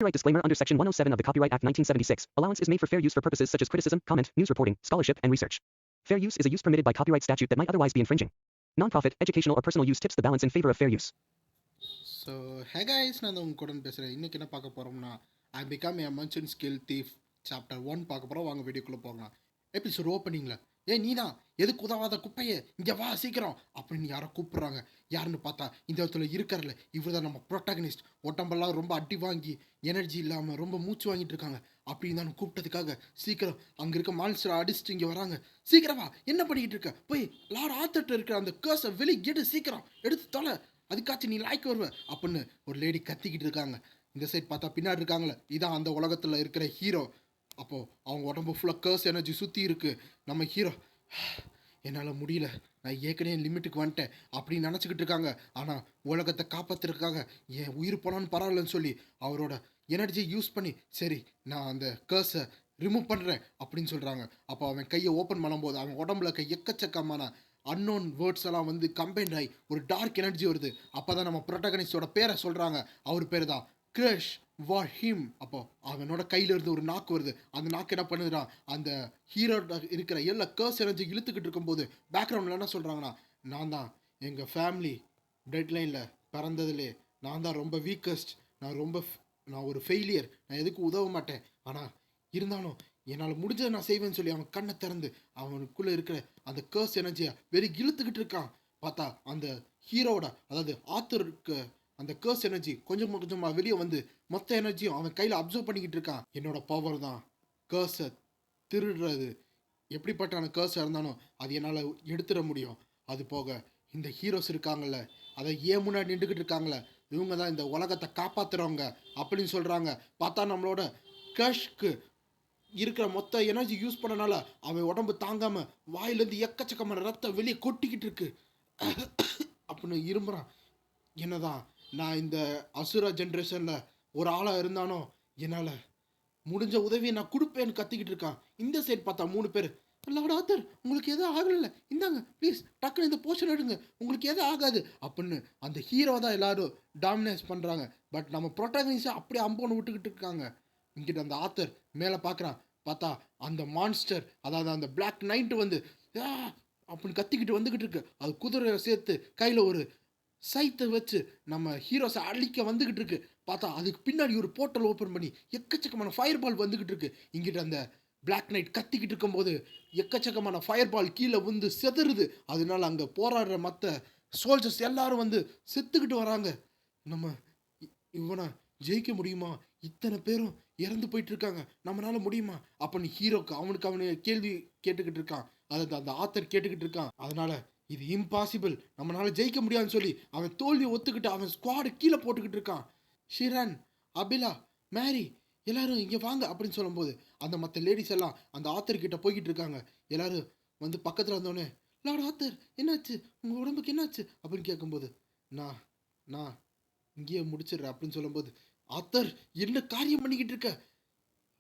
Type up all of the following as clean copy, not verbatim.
Copyright disclaimer under Section 107 of the Copyright Act 1976. Allowance is made for fair use for purposes such as criticism, comment, news reporting, scholarship, and research. Fair use is a use permitted by copyright statute that might otherwise be infringing. Non-profit, educational, or personal use tips the balance in favor of fair use. So hey guys, நான் உங்க கூட பேசுகிறேன். இன்றைக்கி என்ன பார்க்க போகிறோம்னா, I become a merchant skill thief chapter 1 பார்க்க போகிறோம். வாங்க வீடியோக்குள்ளே போகலாம். எபிசோட் ஓப்பனிங்கில் நீ தான் எதுக்கு உதவாத குப்பையே இங்கே வா சீக்கிரம் அப்படின்னு யாரோ கூப்பிட்றாங்க. யாருன்னு பார்த்தா இந்த இடத்துல இருக்கிறல இவர் தான் நம்ம ப்ரொட்டகனிஸ்ட். உடம்பெல்லாம் ரொம்ப அடி வாங்கி எனர்ஜி இல்லாமல் ரொம்ப மூச்சு வாங்கிட்டு இருக்காங்க. அப்படின்னு தான் கூப்பிட்டதுக்காக சீக்கிரம் அங்கே இருக்க மான்ஸ்டரை அடிச்சுட்டு இங்கே வராங்க. சீக்கிரமா என்ன பண்ணிக்கிட்டு இருக்க? போய் லார்ட் ஆத்தர்ட்ட இருக்கிற அந்த கேர்ஸை வெளியே எடு, சீக்கிரம் எடுத்து தொலை, அதுக்காச்சும் நீ லாய்க்கு வருவ அப்படின்னு ஒரு லேடி கத்திக்கிட்டு இருக்காங்க. இந்த சைட் பார்த்தா பின்னாடி இருக்காங்களே, இதான் அந்த உலகத்தில் இருக்கிற ஹீரோ. அப்போது அவங்க உடம்பு ஃபுல்லாக கேர்ஸ் எனர்ஜி சுற்றி இருக்குது. நம்ம ஹீரோ என்னால் முடியல, நான் ஏற்கனவே லிமிட்டுக்கு வந்துட்டேன் அப்படின்னு நினச்சிக்கிட்டு இருக்காங்க. ஆனால் உலகத்தை காப்பாற்றுறதுக்காக என் உயிர் போனான்னு பரவாயில்லன்னு சொல்லி அவரோட எனர்ஜியை யூஸ் பண்ணி சரி நான் அந்த கேர்ஸை ரிமூவ் பண்ணுறேன் அப்படின்னு சொல்கிறாங்க. அப்போ அவன் கையை ஓப்பன் பண்ணும்போது அவன் உடம்புல எக்கச்சக்கமான அன்னோன் வேர்ட்ஸ் எல்லாம் வந்து கம்பைண்ட் ஆகி ஒரு டார்க் எனர்ஜி வருது. அப்போ தான் நம்ம ப்ரொட்டகனிஸ்டோட பேரை சொல்கிறாங்க. அவர் பேர் தான் கிரஷ் வார் ஹிம். அப்போ அவனோட கையில இருந்து ஒரு நாக்கு வருது. அந்த நாக்கு என்ன பண்ணுறான், அந்த ஹீரோ இருக்கிற எல்லா கேர்ஸ் எனர்ஜி இழுத்துக்கிட்டு இருக்கும்போது பேக்ரவுண்டில் என்ன சொல்கிறாங்கன்னா, நான் தான் எங்கள் ஃபேமிலி டெட் லைனில் பிறந்ததுலே நான் தான் ரொம்ப வீக்கஸ்ட், நான் ஒரு ஃபெயிலியர், நான் எதுக்கும் உதவ மாட்டேன், ஆனால் இருந்தாலும் என்னால் முடிஞ்சதை நான் செய்வேன்னு சொல்லி அவன் கண்ணை திறந்து அவனுக்குள்ளே இருக்கிற அந்த கேர்ஸ் எனர்ஜியை வெறி இழுத்துக்கிட்டு இருக்கான். பார்த்தா அந்த ஹீரோவோட அதாவது ஆத்தருக்கு அந்த கேர்ஸ் எனர்ஜி கொஞ்சம் கொஞ்சமாக வெளியே வந்து மொத்த எனர்ஜியும் அவன் கையில் அப்சர்வ் பண்ணிக்கிட்டு இருக்கான். என்னோட பவர் தான் கேர்ஸை திருடுறது. எப்படிப்பட்டான கேர்ஸாக இருந்தாலும் அது என்னால் எடுத்துட முடியும். அது போக இந்த ஹீரோஸ் இருக்காங்கல்ல, அதை ஏன் முன்னாடி நின்றுக்கிட்டு இருக்காங்களே, இவங்க தான் இந்த உலகத்தை காப்பாற்றுறவங்க அப்படின்னு சொல்கிறாங்க. பார்த்தா நம்மளோட கிரஷ்க்கு இருக்கிற மொத்த எனர்ஜி யூஸ் பண்ணனால அவன் உடம்பு தாங்காம வாயிலேருந்து எக்கச்சக்கமான ரத்தம் வெளியே கொட்டிக்கிட்டு இருக்கு அப்படின்னு இரும்புறான். என்னதான் நான் இந்த அசுரா ஜென்ரேஷனில் ஒரு ஆளாக இருந்தானோ என்னால் முடிஞ்ச உதவியை நான் கொடுப்பேன்னு கத்திக்கிட்டு இருக்கான். இந்த சைட் பார்த்தா 3 பேர், லார்ட் ஆத்தர் உங்களுக்கு எதுவும் ஆகலை, இந்தாங்க ப்ளீஸ் டக்குன்னு இந்த போர்ஷன் எடுங்க, உங்களுக்கு எதுவும் ஆகாது அப்படின்னு அந்த ஹீரோ தான் எல்லாரும் டாமினேட் பண்ணுறாங்க. பட் நம்ம ப்ரொட்டகனிஸ்டை அப்படியே அம்போன்னு விட்டுக்கிட்டு இருக்காங்க. இங்கிட்ட அந்த ஆத்தர் மேலே பார்க்குறான். பார்த்தா அந்த மான்ஸ்டர் அதாவது அந்த பிளாக் நைட்டு வந்து அப்படின்னு கத்திக்கிட்டு வந்துக்கிட்டு இருக்கு. அது குதிரை சேர்த்து கையில் ஒரு சைத்தை வச்சு நம்ம ஹீரோஸை அழிக்க வந்துக்கிட்டு இருக்கு. பார்த்தா அதுக்கு பின்னாடி ஒரு போர்ட்டல் ஓப்பன் பண்ணி எக்கச்சக்கமான ஃபயர் பால் வந்துக்கிட்டு இருக்கு. இங்கிட்ட அந்த பிளாக் நைட் கத்திக்கிட்டு இருக்கும்போது எக்கச்சக்கமான ஃபயர் பால் கீழே வந்து செதறுது. அதனால அங்கே போராடுற மற்ற சோல்ஜர்ஸ் எல்லாரும் வந்து செத்துக்கிட்டு வராங்க. நம்ம இவனை ஜெயிக்க முடியுமா? இத்தனை பேரும் இறந்து போயிட்டு இருக்காங்க, நம்மளால முடியுமா அப்படின்னு ஹீரோக்கு அவனு கேள்வி கேட்டுக்கிட்டு இருக்கான். அதாவது அந்த ஆத்தர் கேட்டுக்கிட்டு இருக்கான். அதனால இது இம்பாசிபிள், நம்மளால ஜெயிக்க முடியாதுன்னு சொல்லி அவன் தோல்வியை ஒத்துக்கிட்டு அவன் ஸ்குவாடு கீழே போட்டுக்கிட்டு இருக்கான். ஷிரன், அபிலா, மேரி எல்லாரும் இங்கே வாங்க அப்படின்னு சொல்லும்போது அந்த மற்ற லேடிஸ் எல்லாம் அந்த ஆத்தர் கிட்ட போய்கிட்டு இருக்காங்க. எல்லாரும் வந்து பக்கத்தில் வந்தோடனே, லார்ட் ஆத்தர் என்னாச்சு, உங்கள் உடம்புக்கு என்னாச்சு அப்படின்னு கேட்கும்போது நான் நான் இங்கேயே முடிச்சிடுறேன் அப்படின்னு சொல்லும்போது, ஆத்தர் என்ன காரியம் பண்ணிக்கிட்டு இருக்க,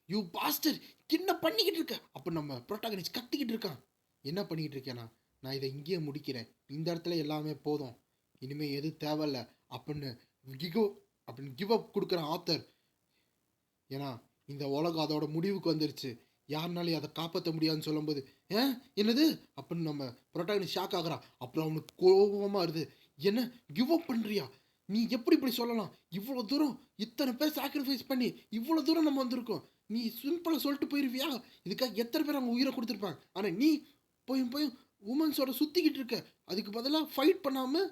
யூ பாஸ்டர் என்ன பண்ணிக்கிட்டு இருக்க அப்போ நம்ம ப்ரோட்டாகனிஸ்ட் கத்திக்கிட்டு இருக்கான். என்ன பண்ணிக்கிட்டு இருக்கேன்னா, நான் இதை இங்கேயே முடிக்கிறேன், இந்த இடத்துல எல்லாமே போதும், இனிமேல் எது தேவையில்ல அப்படின்னு கிவ் அப் கொடுக்குறான் ஆத்தர். ஏன்னா இந்த உலகம் அதோட முடிவுக்கு வந்துருச்சு, யாருனாலையும் அதை காப்பாற்ற முடியாதுன்னு சொல்லும்போது என்னது அப்படின்னு நம்ம ப்ரோட்டாகனிஸ்ட் ஷாக் ஆகுறான். அப்புறம் அவனுக்கு கோபமாக வருது. என்ன கிவ் அப் பண்ணுறியா, நீ எப்படி இப்படி சொல்லலாம், இவ்வளோ தூரம் இத்தனை பேர் சாக்ரிஃபைஸ் பண்ணி இவ்வளோ தூரம் நம்ம வந்திருக்கோம், நீ சிம்பிளாக சொல்லிட்டு போயிருவியா, இதுக்காக எத்தனை பேர் அவங்க உயிரை கொடுத்துருப்பாங்க, ஆனால் நீ போய் உமன்ஸோட சுற்றிக்கிட்டு இருக்க, அதுக்கு பதிலாக ஃபைட் பண்ணாமல்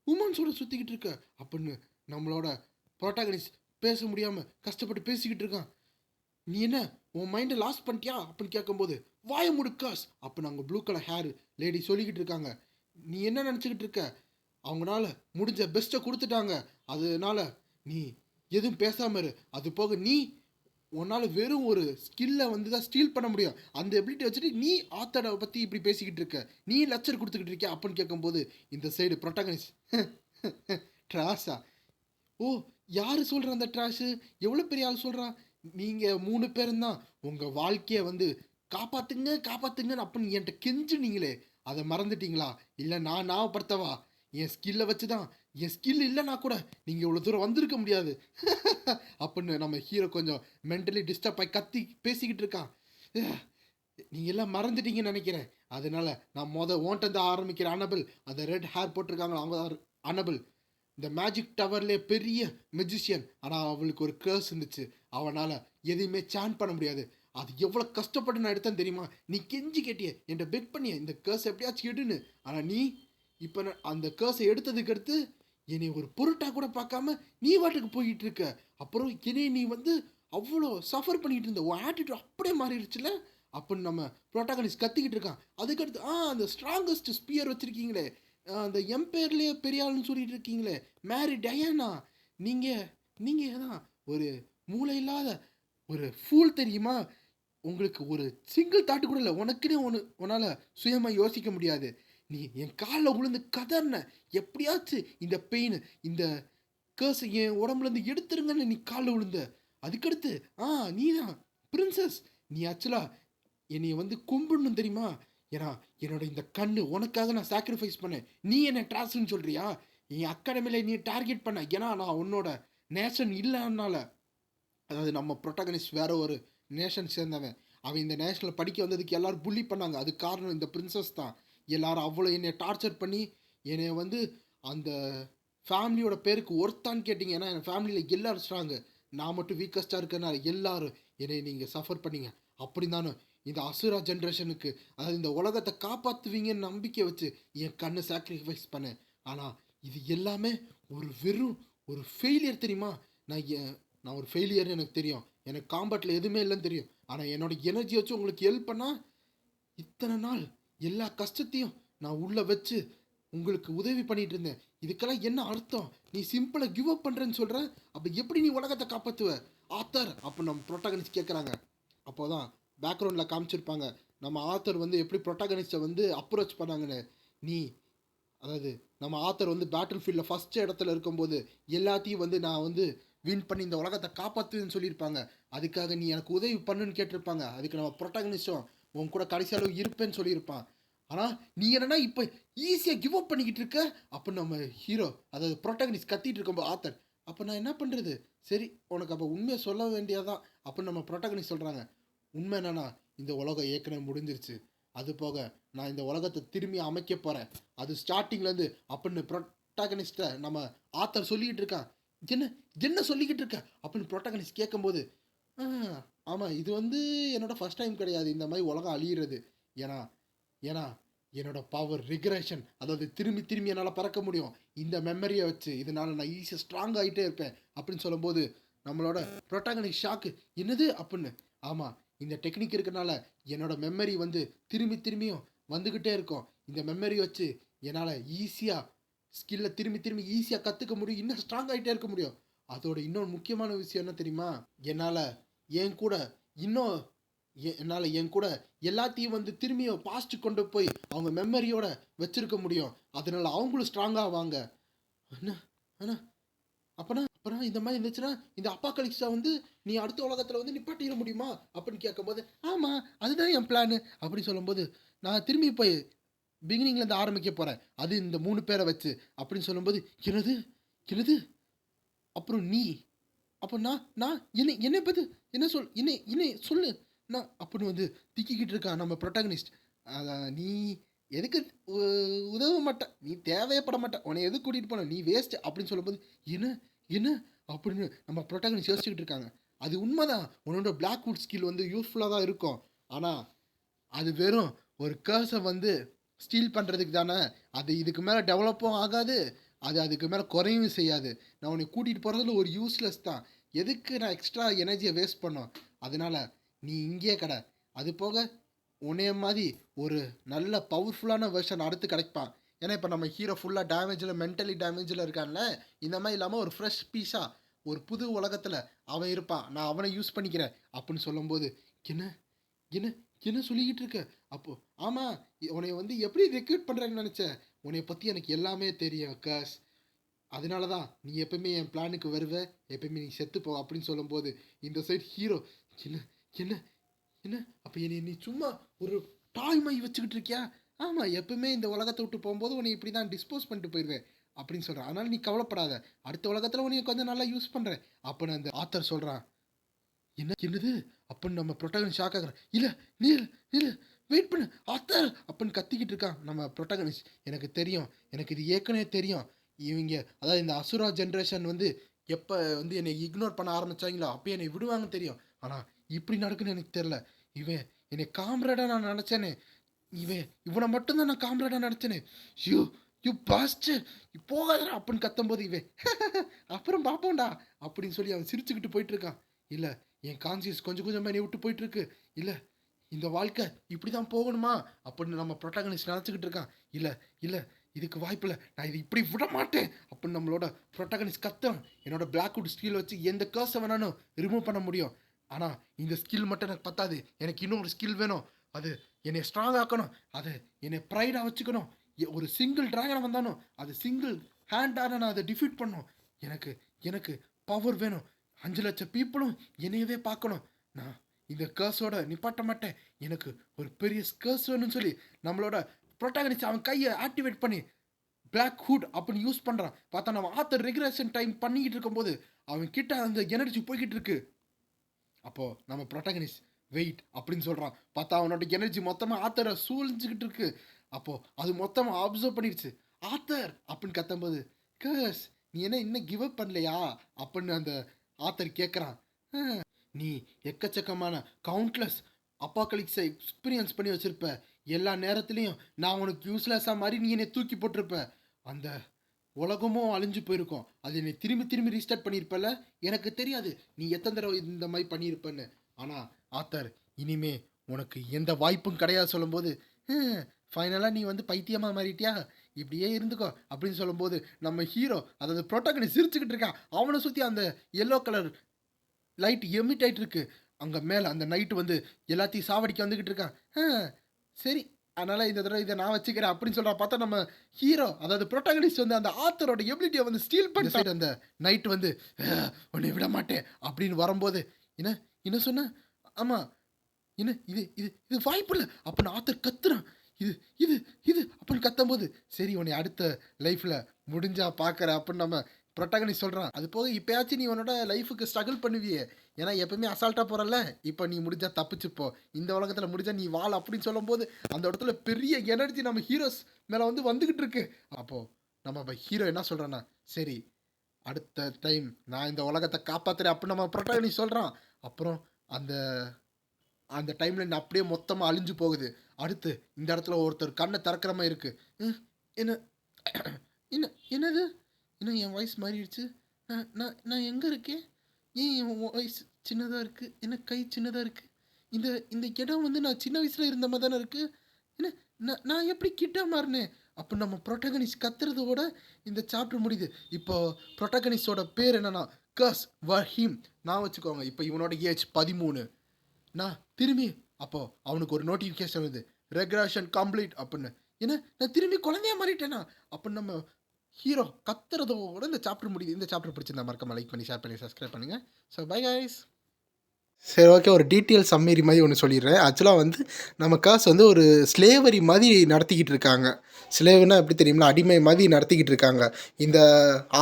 உமன்ஸோட சுற்றிக்கிட்டு இருக்க அப்படின்னு நம்மளோட ப்ரோட்டாகனிஸ்ட் பேச முடியாமல் கஷ்டப்பட்டு பேசிக்கிட்டு இருக்கான். நீ என்ன உன் மைண்டை லாஸ் பண்ணிட்டியா அப்படின்னு கேட்கும்போது வாய முடுக்காஸ் அப்படின்னு அங்கே ப்ளூ கலர் ஹேர் லேடி சொல்லிக்கிட்டு இருக்காங்க. நீ என்ன நினச்சிக்கிட்டு இருக்க, அவங்களால முடிஞ்ச பெஸ்ட்டை கொடுத்துட்டாங்க, அதனால நீ எதுவும் பேசாமல் இரு. அது போக நீ உன்னால் வெறும் ஒரு ஸ்கில்லை வந்து தான் ஸ்டீல் பண்ண முடியும், அந்த எபிலிட்டி வச்சுட்டு நீ ஆத்தரை பற்றி இப்படி பேசிக்கிட்டு இருக்க, நீ லெக்சர் கொடுத்துக்கிட்டு இருக்கியா அப்படின்னு கேட்கும்போது இந்த சைடு ப்ரொட்டகனிஸ்ட் ட்ராஷா, ஓ யார் சொல்கிற அந்த ட்ராஷு, எவ்வளோ பெரிய ஆள் சொல்கிறான், நீங்கள் 3 பேரும் தான் உங்கள் வாழ்க்கையை வந்து காப்பாற்றுங்கன்னு அப்படின்னு என்கிட்ட கெஞ்சுனீங்களே, அதை மறந்துட்டீங்களா, இல்லை நான் ஞாபகப்படுத்தவா, என் ஸ்கில்லை வச்சு தான், என் ஸ்கில் இல்லைன்னா கூட நீங்கள் இவ்வளோ தூரம் வந்திருக்க முடியாது அப்படின்னு நம்ம ஹீரோ கொஞ்சம் மென்டலி டிஸ்டர்ப் ஆகி கத்தி பேசிக்கிட்டு இருக்கான். நீங்கள் எல்லாம் மறந்துட்டீங்கன்னு நினைக்கிறேன். அதனால நான் ஓன்ட்டு ஆரம்பிக்கிறேன். அனபிள், அந்த ரெட் ஹேர் போட்டிருக்காங்க அவங்க அனபிள், இந்த மேஜிக் டவர்லேயே பெரிய மெஜிஷியன். ஆனால் அவளுக்கு ஒரு கேர்ஸ் இருந்துச்சு, அவனால் எதையுமே சான் பண்ண முடியாது. அது எவ்வளோ கஷ்டப்பட்டு நான் எடுத்தேன்னு தெரியுமா? நீ கெஞ்சி கேட்டிய, என்கிட்ட பெக் பண்ணிய இந்த கேர்ஸ் எப்படியாச்சும் எடுன்னு. ஆனால் நீ இப்போ அந்த கேர்ஸை எடுத்ததுக்கு அடுத்து என்னை ஒரு பொருட்டா கூட பார்க்காம நீ வாட்டுக்கு போயிட்டு இருக்க. அப்புறம் என்னை நீ வந்து அவ்வளோ சஃபர் பண்ணிட்டு இருந்த, உன் ஆட்டிடியூட் அப்படியே மாறிடுச்சுல அப்படின்னு நம்ம ப்ரோட்டாகனிஸ்ட் கத்திக்கிட்டு இருக்கான். அதுக்கடுத்து அந்த ஸ்ட்ராங்கஸ்ட் ஸ்பியர் வச்சுருக்கீங்களே, அந்த எம்பையர்லேயே பெரிய ஆளுன்னு சொல்லிட்டு இருக்கீங்களே, மேரி டயானா, நீங்கள் தான் ஒரு மூளை இல்லாத ஒரு ஃபூல் தெரியுமா? உங்களுக்கு ஒரு சிங்கிள் தாட்டு கூட இல்லை. உனக்குன்னே உன்னால் சுயமாக யோசிக்க முடியாது. நீ என் காலில் விழுந்து கதர்ன, எப்படியாச்சும் இந்த பெயின், இந்த கேர்ஸ் என் உடம்புலேருந்து எடுத்துருங்கன்னு நீ காலில் விழுந்த. அதுக்கடுத்து நீ தான் பிரின்சஸ். நீ ஆக்சுவலாக என்னை வந்து கும்பிடணும் தெரியுமா? ஏன்னா என்னோட இந்த கண்ணு உனக்காக நான் சாக்ரிஃபைஸ் பண்ணேன். நீ என்ன ட்ராஸ்ன்னு சொல்கிறியா? என் அகாடமியில் நீ டார்கெட் பண்ண, ஏன்னா நான் உன்னோட நேஷன் இல்லைன்னால. அதாவது நம்ம ப்ரொட்டகனிஸ்ட் வேற ஒரு நேஷன் சேர்ந்தவன். அவன் இந்த நேஷனில் படிக்க வந்ததுக்கு எல்லோரும் புள்ளி பண்ணாங்க. அது காரணம் இந்த பிரின்சஸ் தான். எல்லாரும் அவ்வளோ என்னை டார்ச்சர் பண்ணி என்னை வந்து அந்த ஃபேமிலியோட பேருக்கு ஒர்த்தான்னு கேட்டிங்க. ஏன்னா என் ஃபேமிலியில் எல்லோரும் ஸ்ட்ராங்கு, நான் மட்டும் வீக்கஸ்ட்டாக இருக்கனால எல்லாரும் என்னை நீங்கள் சஃபர் பண்ணீங்க. அப்படி தானே இந்த அசுரா ஜென்ரேஷனுக்கு, அதாவது இந்த உலகத்தை காப்பாற்றுவீங்கன்னு நம்பிக்கை வச்சு என் கண்ணை சாக்ரிஃபைஸ் பண்ணேன். ஆனால் இது எல்லாமே வெறும் ஒரு ஃபெயிலியர் தெரியுமா? நான் ஒரு ஃபெயிலியர்னு எனக்கு தெரியும். எனக்கு காம்பேட்டில் எதுவுமே இல்லைன்னு தெரியும். ஆனால் என்னோட எனர்ஜி வச்சு உங்களுக்கு ஹெல்ப் பண்ணால் இத்தனை நாள் எல்லா கஷ்டத்தையும் நான் உள்ளே வச்சு உங்களுக்கு உதவி பண்ணிட்டு இருந்தேன். இதுக்கெல்லாம் என்ன அர்த்தம்? நீ சிம்பிளாக கிவ் அப் பண்ணுறேன்னு சொல்கிற, அப்போ எப்படி நீ உலகத்தை காப்பாற்றுவ ஆத்தர்? அப்போ நம்ம ப்ரொட்டகனிஸ்ட் கேட்குறாங்க. அப்போ தான் பேக்ரவுண்டில் காமிச்சிருப்பாங்க நம்ம ஆத்தர் வந்து எப்படி ப்ரொட்டகனிஸ்ட்டை வந்து அப்ரோச் பண்ணாங்கன்னு. அதாவது நம்ம ஆத்தர் வந்து பேட்டில் ஃபீல்டில் ஃபஸ்ட் இடத்துல இருக்கும்போது எல்லாத்தையும் வந்து நான் வந்து வின் பண்ணி இந்த உலகத்தை காப்பாற்றுன்னு சொல்லியிருப்பாங்க. அதுக்காக நீ எனக்கு உதவி பண்ணுன்னு கேட்டிருப்பாங்க. அதுக்கு நம்ம ப்ரொட்டகனிஸ்டும் உன் கூட கடைசி அளவு இருப்பேன்னு சொல்லியிருப்பான். ஆனால் நீ என்னன்னா இப்போ ஈஸியாக கிவ் அப் பண்ணிக்கிட்டு இருக்க அப்படின்னு நம்ம ஹீரோ, அதாவது ப்ரொட்டகனிஸ்ட் கத்திட்டு இருக்கும்போது ஆத்தர், அப்போ நான் என்ன பண்ணுறது? சரி, உனக்கு அப்போ உண்மையை சொல்ல வேண்டியதான் அப்படின்னு நம்ம ப்ரொட்டகனிஸ்ட் சொல்கிறாங்க. உண்மை என்னன்னா, இந்த உலகம் ஏற்கனவே முடிஞ்சிருச்சு. அது போக நான் இந்த உலகத்தை திரும்பி அமைக்க போகிறேன், அது ஸ்டார்டிங்லேருந்து அப்படின்னு ப்ரொட்டகனிஸ்ட்டை நம்ம ஆத்தர் சொல்லிக்கிட்டு இருக்கான். என்ன என்ன சொல்லிக்கிட்டு இருக்க அப்படின்னு ப்ரொட்டகனிஸ்ட் கேட்கும்போது, ஆமாம், இது வந்து என்னோட ஃபஸ்ட் டைம் கிடையாது இந்த மாதிரி உலகம் அழியிறது. ஏன்னா ஏன்னா என்னோட பவர் ரிக்ரெஷன், அதாவது திரும்பி திரும்பி என்னால் பறக்க முடியும் இந்த மெமரியை வச்சு. இதனால் நான் ஈஸியாக ஸ்ட்ராங் ஆகிட்டே இருப்பேன் அப்படின்னு சொல்லும்போது நம்மளோட ப்ரொட்டகனிஸ்ட் ஷாக்கு, என்னது அப்படின்னு. ஆமாம், இந்த டெக்னிக் இருக்கனால என்னோட மெமரி வந்து திரும்பி திரும்பியும் வந்துக்கிட்டே இருக்கும். இந்த மெமரி வச்சு என்னால் ஈஸியாக ஸ்கில்லை திரும்பி திரும்பி ஈஸியாக கற்றுக்க முடியும், இன்னும் ஸ்ட்ராங் ஆகிட்டே இருக்க முடியும். அதோட இன்னொரு முக்கியமான விஷயம் என்ன தெரியுமா? என்னால் என் கூட எல்லாத்தையும் வந்து திரும்பியும் பாஸ்ட் கொண்டு போய் அவங்க மெமரியோட வச்சிருக்க முடியும். அதனால அவங்களும் ஸ்ட்ராங்காக வாங்க. அண்ணா அப்புறம் இந்த மாதிரி இருந்துச்சுன்னா இந்த அப்பாக்கலிப்ஸை வந்து நீ அடுத்த உலகத்தில் வந்து நிப்பாட்டிட முடியுமா அப்படின்னு கேட்கும்போது, ஆமாம் அதுதான் என் பிளானு அப்படின்னு சொல்லும்போது, நான் திரும்பி போய் பிகினிங்லேருந்து ஆரம்பிக்க போகிறேன், அது இந்த 3 பேரை வச்சு அப்படின்னு சொல்லும்போது, என்னது அப்புறம் நீ, அப்போ நான் என்னை பற்றி என்ன சொல்லு நான் அப்படின்னு வந்து திக்கிக்கிட்டு இருக்கான் நம்ம ப்ரொட்டாகனிஸ்ட். நீ எதுக்கு உதவ மாட்ட, நீ தேவையப்பட மாட்ட, உன்னை எதுக்கு கூட்டிகிட்டு போன, நீ வேஸ்ட் அப்படின்னு சொல்லும்போது, என்ன அப்படின்னு நம்ம ப்ரொட்டாகனிஸ்ட் யோசிச்சுக்கிட்டு இருக்காங்க. அது உண்மைதான், உன்னோட பிளாக்வுட் ஸ்கில் வந்து யூஸ்ஃபுல்லாக தான் இருக்கும். ஆனால் அது வெறும் ஒரு கேர்ஸை வந்து ஸ்டீல் பண்ணுறதுக்கு தானே. அது இதுக்கு மேலே டெவலப்பும் ஆகாது, அது அதுக்கு மேலே குறையும் செய்யாது. நான் உன்னை கூட்டிகிட்டு போகிறதுல ஒரு யூஸ்லெஸ் தான். எதுக்கு நான் எக்ஸ்ட்ரா எனர்ஜியை வேஸ்ட் பண்ணோம்? அதனால் நீ இங்கேயே கடை. அது போக உன்னைய மாதிரி ஒரு நல்ல பவர்ஃபுல்லான வெர்ஷன் அடுத்து கிடைப்பான். ஏன்னா இப்போ நம்ம ஹீரோ ஃபுல்லாக டேமேஜில் மென்டலி டேமேஜில் இருக்கான்ல, இந்த மாதிரி இல்லாமல் ஒரு ஃப்ரெஷ் பீஸாக ஒரு புது உலகத்தில் அவன் இருப்பான், நான் அவனை யூஸ் பண்ணிக்கிறேன் அப்படின்னு சொல்லும்போது, என்ன என்ன என்ன சொல்லிக்கிட்டு இருக்க? அப்போது ஆமாம், உன்னை வந்து எப்படி ரெக்ரூட் பண்ணுறேன்னு நினச்சேன், உன்னை பற்றி எனக்கு எல்லாமே தெரியும் காஸ், அதனால தான் நீ எப்பவுமே என் பிளானுக்கு வருவ, எப்பவுமே நீ செத்துப்போ அப்படின்னு சொல்லும்போது இந்த சைடு ஹீரோ, என்ன என்ன என்ன அப்போ என்னை நீ சும்மா ஒரு டாய் மை வச்சுக்கிட்டு இருக்கியா? ஆமாம், எப்பவுமே இந்த உலகத்தை விட்டு போகும்போது உன்னை இப்படி தான் டிஸ்போஸ் பண்ணிட்டு போயிடுவேன். அப்படின்னு சொல்கிறான். அதனால் நீ கவலைப்படாத, அடுத்த உலகத்தில் உன்னை கொஞ்சம் நல்லா யூஸ் பண்ணுறேன் அப்படின்னு அந்த ஆத்தர் சொல்கிறான். என்னது அப்படின்னு நம்ம ப்ரொட்டகனிஸ்ட் ஷாக் ஆகுறான். இல்லை நீல் இல்லை வெயிட் பண்ணு ஆத்தர் அப்படின்னு கத்திக்கிட்டு இருக்கான் நம்ம ப்ரொட்டகனிஸ்ட். எனக்கு தெரியும், எனக்கு இது ஏற்கனவே தெரியும். இவங்க அதாவது இந்த அசுரா ஜென்ரேஷன் வந்து எப்போ வந்து என்னை இக்னோர் பண்ண ஆரம்பித்தாங்களோ அப்போ என்னை விடுவாங்கன்னு தெரியும். ஆனால் இப்படி நடக்குன்னு எனக்கு தெரில. இவன் என்னை காம்ரேடாக நான் நினச்சேனே, இவனை மட்டும்தான் நான் காம்ரேடாக நினச்சேனே. யூ யூ பாஸ்டர் போகாதடா அப்படின்னு கத்தும்போது இவன் அப்புறம் பார்ப்போம்டா அப்படின்னு சொல்லி அவன் சிரிச்சுக்கிட்டு போயிட்டு இருக்கான். இல்லை என் கான்சியஸ் கொஞ்சம் கொஞ்சமாக என்னை விட்டு போயிட்டு இருக்கு. இல்லை இந்த வாழ்க்கை இப்படி தான் போகணுமா அப்படின்னு நம்ம ப்ரொட்டகனிஸ்ட் நினச்சிக்கிட்டு இருக்கான். இல்லை இல்லை இதுக்கு வாய்ப்பில்லை, நான் இது இப்படி விட மாட்டேன் அப்படின்னு நம்மளோட ப்ரொட்டகனிஸ்ட் கத்துறான். என்னோட பிளாக்வுட் ஸ்கில் வச்சு எந்த கர்ஸை வேணாலும் ரிமூவ் பண்ண முடியும். ஆனால் இந்த ஸ்கில் மட்டும் எனக்கு பத்தாது, எனக்கு இன்னும் ஒரு ஸ்கில் வேணும். அது என்னை ஸ்ட்ராங் ஆக்கணும், அது என்னை ப்ரைடாக வச்சுக்கணும். ஒரு சிங்கிள் ட்ராகனை வந்தாலும் அது சிங்கிள் ஹேண்டாக நான் அதை டிஃபீட் பண்ணணும். எனக்கு பவர் வேணும். 5 லட்சம் பீப்புளும் என்னையவே பார்க்கணும். நான் இந்த கர்ஸோட நிப்பாட்ட மாட்டேன். எனக்கு ஒரு பெரிய கர்ஸ் வேணும்னு சொல்லி நம்மளோட ப்ரொட்டாகனிஸ்ட் அவன் கையை ஆக்டிவேட் பண்ணி பிளாக் ஹூட் அப்படின்னு யூஸ் பண்ணுறான். பார்த்தா நம்ம ஆத்தர் ரெகுலேஷன் டைம் பண்ணிக்கிட்டு இருக்கும்போது அவன் கிட்ட அந்த எனர்ஜி போய்கிட்டு இருக்கு. அப்போது நம்ம ப்ரொட்டாகனிஸ்ட் வெயிட் அப்படின்னு சொல்கிறான். பார்த்தா அவனோட எனர்ஜி மொத்தமாக ஆத்தரை சூழ்ந்துக்கிட்டு இருக்கு. அப்போது அது மொத்தமாக அப்சர்வ் பண்ணிடுச்சு. ஆத்தர் அப்படின்னு கத்தும்போது, கர்ஸ் நீ என்ன இன்னும் கிவ் அப் பண்ணலையா அப்படின்னு அந்த ஆத்தர் கேட்குறான். நீ எக்கச்சக்கமான கவுண்ட்லெஸ் அப்பாக்கலிப்ஸை எக்ஸ்பீரியன்ஸ் பண்ணி வச்சுருப்ப. எல்லா நேரத்துலையும் நான் உனக்கு யூஸ்லெஸ்ஸாக மாதிரி நீ என்னை தூக்கி போட்டிருப்ப. அந்த உலகமும் அழிஞ்சு போயிருக்கும். அது என்னை திரும்பி திரும்பி ரீஸ்டார்ட் பண்ணியிருப்பல. எனக்கு தெரியாது நீ எத்தனை தடவை இந்த மாதிரி பண்ணியிருப்பேன்னு. ஆனால் ஆத்தர் இனிமே உனக்கு எந்த வாய்ப்பும் கிடையாது சொல்லும்போது, ஃபைனலாக நீ வந்து பைத்தியமாக மாறிட்டியா, இப்படியே இருந்துக்கோ அப்படின்னு சொல்லும்போது நம்ம ஹீரோ அதாவது ப்ரொட்டகனிஸ்ட் சிரிச்சுக்கிட்டு இருக்கான். அவனை சுற்றி அந்த எல்லோ கலர் லைட் எமிட் ஆகிட்டு இருக்கு. அங்கே மேலே அந்த நைட்டு வந்து எல்லாத்தையும் சாவடிக்க வந்துக்கிட்டு இருக்கான். சரி அதனால் இந்த தடவை இதை நான் வச்சுக்கிறேன் அப்படின்னு சொல்கிறா. பார்த்தா நம்ம ஹீரோ அதாவது ப்ரொட்டகனிஸ்ட் வந்து அந்த ஆத்தரோட எபிலிட்டியை வந்து ஸ்டீல் பண்ணிட்டு அந்த நைட்டு வந்து உன்னை விட மாட்டேன் அப்படின்னு வரும்போது, என்ன சொன்ன? ஆமாம் என்ன இது இது இது வாய்ப்பு இல்லை அப்படின்னு ஆத்தர் கத்துறான். இது இது அப்படின்னு கத்தும்போது, சரி உன்னை அடுத்த லைஃப்பில் முடிஞ்சா பார்க்குற அப்படின்னு நம்ம ப்ரொட்டகனிஸ்ட் சொல்கிறான். அது போக இப்போயாச்சும் நீ உன்னோட லைஃபுக்கு ஸ்ட்ரகிள் பண்ணுவியே, ஏன்னா எப்பவுமே அசால்ட்டாக போகிறல்ல, இப்போ நீ முடிஞ்சா தப்பிச்சுப்போ, இந்த உலகத்தில் முடிஞ்சா நீ வாழ அப்படின்னு சொல்லும்போது அந்த இடத்துல பெரிய எனர்ஜி நம்ம ஹீரோஸ் மேலே வந்துக்கிட்டு இருக்கு. அப்போது நம்ம ஹீரோ என்ன சொல்கிறான்னா, சரி அடுத்த டைம் நான் இந்த உலகத்தை காப்பாற்றுறேன் அப்படின்னு நம்ம ப்ரொட்டகனிஸ்ட் சொல்கிறான். அப்புறம் அந்த டைமில் அப்படியே மொத்தமாக அழிஞ்சு போகுது. அடுத்து இந்த இடத்துல ஒருத்தர் கண்ணை திறக்கிற மாதிரி இருக்குது. என்னது இன்னும் என் வாய்ஸ் மாறிடுச்சு. நான் எங்கே இருக்கேன்? ஏன் என் வாய்ஸ் சின்னதாக இருக்குது? என்ன கை சின்னதாக இருக்குது? இந்த இடம் வந்து நான் சின்ன வயசில் இருந்த மாதிரி தானே இருக்குது. என்ன நான் எப்படி கிட்ட மாறினேன்? அப்போ நம்ம ப்ரொட்டகனிஸ்ட் கத்துறதோட இந்த சாப்டர் முடியுது. இப்போ ப்ரொட்டகனிஸ்டோட பேர் என்னன்னா கர்ஸ் வஹீம். நான் வச்சுக்கோங்க இப்போ இவனோட ஏஜ் 13. நான் திரும்பி அப்போது அவனுக்கு ஒரு நோட்டிஃபிகேஷன் வருது, ரெக்ரேஷன் கம்ப்ளீட் அப்படின்னு. ஏன்னா நான் திரும்பி குழந்தைய மாறிட்டேனா அப்படின்னு நம்ம ஹீரோ கத்துறதோட இந்த சாப்டர் முடியுது. இந்த சாப்டர் பிடிச்சிருந்தா மறக்காம லைக் பண்ணி ஷேர் பண்ணி சப்ஸ்கிரைப் பண்ணுங்கள். So bye guys. சரி ஓகே, ஒரு டீட்டெயில் சம்மரி மாதிரி ஒன்று சொல்லிடுறேன். ஆக்சுவலாக வந்து நம்ம கர்ஸ் வந்து ஒரு ஸ்லேவரி மாதிரி நடத்திக்கிட்டு இருக்காங்க. ஸ்லேவ்னா எப்படி தெரியுங்களா, அடிமை மாதிரி நடத்திக்கிட்டு இருக்காங்க. இந்த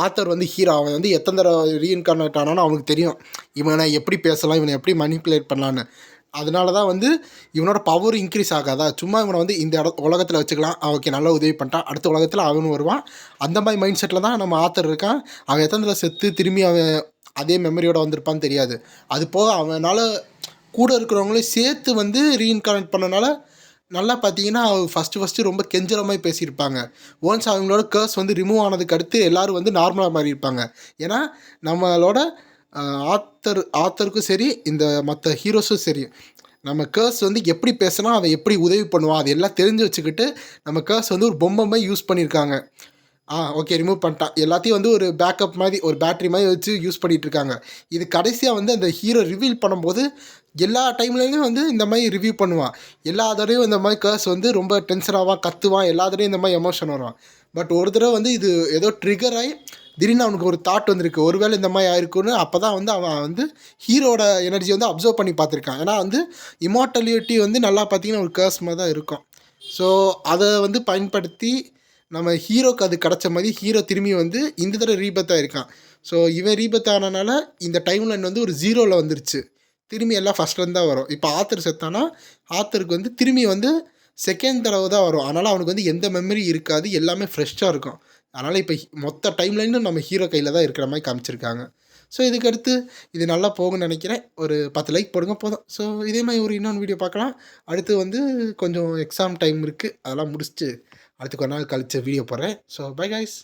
ஆத்தர் வந்து ஹீரோ அவன் வந்து எத்தனை தடவை ரீஇன்கார்னேட் ஆனானோ அவனுக்கு தெரியும் இவனை எப்படி பேசலாம், இவனை எப்படி மனிப்புலேட் பண்ணலான்னு. அதனால தான் வந்து இவனோட பவர் இன்க்ரீஸ் ஆகாதா, சும்மா இவனை வந்து இந்த உலகத்தில் வச்சுக்கலாம், ஓகே நல்லா உதவி பண்ணிட்டான், அடுத்த உலகத்தில் அவனும் வருவான், அந்த மாதிரி மைண்ட் செட்டில் தான் நம்ம ஆத்தர் இருக்கான். அவன் எத்தனை தடவை செத்து திரும்பி அவன் அதே மெமரியோடு வந்திருப்பான்னு தெரியாது. அது போக அவனால் கூட இருக்கிறவங்களையும் சேர்த்து வந்து ரீஇன்கார்னேட் பண்ணனால நல்லா பார்த்தீங்கன்னா ஃபஸ்ட்டு ரொம்ப கெஞ்சுற மாதிரி பேசியிருப்பாங்க. ஒன்ஸ் அவங்களோட கர்ஸ் வந்து ரிமூவ் ஆனதுக்கு அடுத்து எல்லோரும் வந்து நார்மலாக மாறி இருப்பாங்க. ஏன்னா நம்மளோட ஆத்தருக்கும் சரி இந்த மற்ற ஹீரோஸும் சரி நம்ம கர்ஸ் வந்து எப்படி பேசினா அவன் எப்படி உதவி பண்ணுவான் அது எல்லாம் தெரிஞ்சு வச்சுக்கிட்டு நம்ம கர்ஸ் வந்து ஒரு பொம்மை மாதிரி யூஸ் பண்ணியிருக்காங்க. ஓகே ரிமூவ் பண்ணிட்டான், எல்லாத்தையும் வந்து ஒரு பேக்கப் மாதிரி ஒரு பேட்ரி மாதிரி வச்சு யூஸ் பண்ணிகிட்ருக்காங்க. இது கடைசியாக வந்து அந்த ஹீரோ ரிவீல் பண்ணும்போது எல்லா டைம்லேயும் வந்து இந்த மாதிரி ரிவ்யூ பண்ணுவான். எல்லா தடவையும் இந்த மாதிரி கர்ஸ் வந்து ரொம்ப டென்ஷனாவான், கத்துவான், எல்லா தடவையும் இந்த மாதிரி எமோஷன் வருவான். பட் ஒரு தடவை வந்து இது ஏதோ ட்ரிகர் ஆகி திடீர்னு அவனுக்கு ஒரு தாட் வந்திருக்கு, ஒருவேளை இந்த மாதிரி ஆயிருக்குன்னு. அப்போ தான் வந்து அவன் வந்து ஹீரோட எனர்ஜி வந்து அப்சர்வ் பண்ணி பார்த்துருக்கான். ஏன்னா வந்து இமார்டாலிட்டி வந்து நல்லா பார்த்தீங்கன்னா ஒரு கர்ஸ் மாதிரி தான் இருக்கும். ஸோ அதை வந்து பயன்படுத்தி நம்ம ஹீரோக்கு அது கிடச்ச மாதிரி ஹீரோ திரும்பி வந்து இந்த தடவை ரீபத் ஆகிருக்கான். ஸோ இவன் ரீபத் ஆனனால இந்த டைம் லைன் வந்து ஒரு 0ல் வந்துருச்சு. திரும்பி எல்லாம் ஃபஸ்ட்லேருந்து தான் வரும். இப்போ ஆத்தர் செத்தானா ஆத்தருக்கு வந்து திரும்பி வந்து செகண்ட் தடவை தான் வரும். அதனால் அவனுக்கு வந்து எந்த மெமரி இருக்காது, எல்லாமே ஃப்ரெஷ்ஷாக இருக்கும். அதனால் இப்போ மொத்த டைம் லைனும் நம்ம ஹீரோ கையில் தான் இருக்கிற மாதிரி காமிச்சிருக்காங்க. ஸோ இதுக்கடுத்து இது நல்லா போகும்னு நினைக்கிறேன். ஒரு 10 லைக் போடுங்க போதும். ஸோ இதே மாதிரி ஒரு இன்னொன்று வீடியோ பார்க்கலாம். அடுத்து வந்து கொஞ்சம் எக்ஸாம் டைம் இருக்குது, அதெல்லாம் முடிச்சுட்டு அடுத்து கொஞ்ச நாள் கழிச்சு வீடியோ போடுறேன். So bye guys.